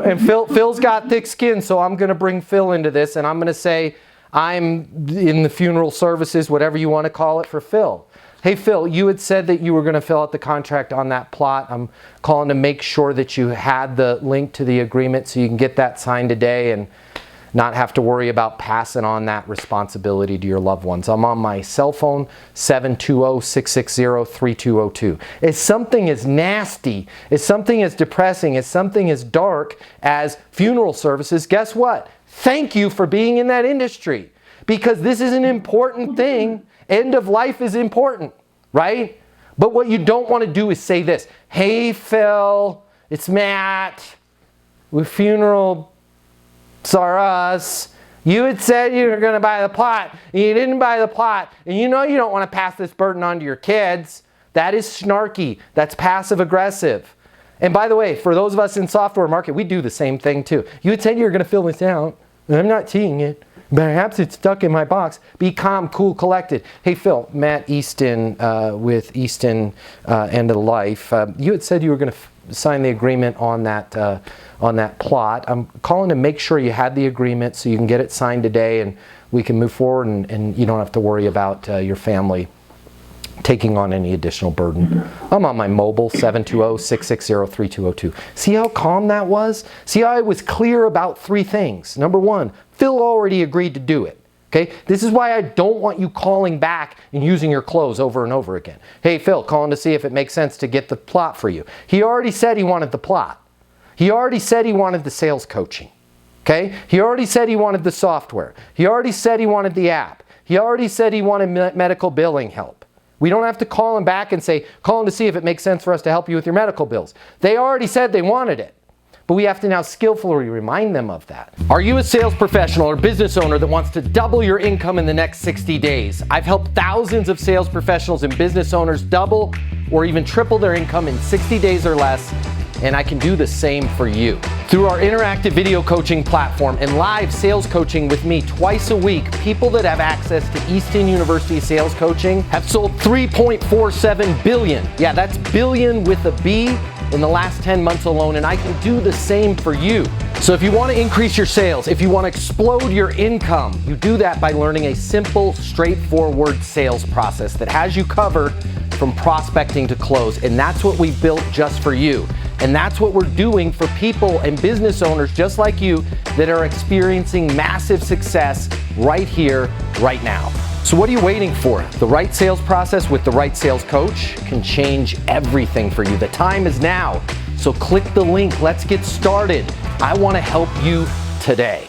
And Phil's got thick skin, so I'm going to bring Phil into this, and I'm going to say I'm in the funeral services, whatever you want to call it, for Phil. Hey Phil, you had said that you were going to fill out the contract on that plot. I'm calling to make sure that you had the link to the agreement so you can get that signed today and not have to worry about passing on that responsibility to your loved ones. I'm on my cell phone, 720-660-3202. If something as nasty, if something as depressing, if something as dark as funeral services, guess what? Thank you for being in that industry, because this is an important thing. End of life is important, right? But what you don't want to do is say this: hey Phil, it's Matt, with funeral are us. You had said you were going to buy the plot, and you didn't buy the plot, and you know you don't want to pass this burden on to your kids. That is snarky. That's passive aggressive. And by the way, for those of us in software market, we do the same thing too. You had said you were going to fill this out, and I'm not seeing it. Perhaps it's stuck in my box. Be calm, cool, collected. Hey Phil, Matt Easton with Easton End of Life. You had said you were going to sign the agreement on that plot. I'm calling to make sure you had the agreement so you can get it signed today and we can move forward, and you don't have to worry about your family taking on any additional burden. I'm on my mobile, 720-660-3202. See how calm that was? See how I was clear about three things. Number one, Phil already agreed to do it. Okay? This is why I don't want you calling back and using your clothes over and over again. Hey Phil, calling to see if it makes sense to get the plot for you. He already said he wanted the plot. He already said he wanted the sales coaching. Okay? He already said he wanted the software. He already said he wanted the app. He already said he wanted medical billing help. We don't have to call him back and say, call him to see if it makes sense for us to help you with your medical bills. They already said they wanted it. But we have to now skillfully remind them of that. Are you a sales professional or business owner that wants to double your income in the next 60 days? I've helped thousands of sales professionals and business owners double or even triple their income in 60 days or less, and I can do the same for you. Through our interactive video coaching platform and live sales coaching with me twice a week, people that have access to Easton University sales coaching have sold $3.47 billion. Yeah, that's billion with a B in the last 10 months alone, and I can do the same for you. So if you want to increase your sales, if you want to explode your income, you do that by learning a simple, straightforward sales process that has you covered from prospecting to close. And that's what we built just for you. And that's what we're doing for people and business owners just like you that are experiencing massive success right here, right now. So what are you waiting for? The right sales process with the right sales coach can change everything for you. The time is now. So click the link. Let's get started. I want to help you today.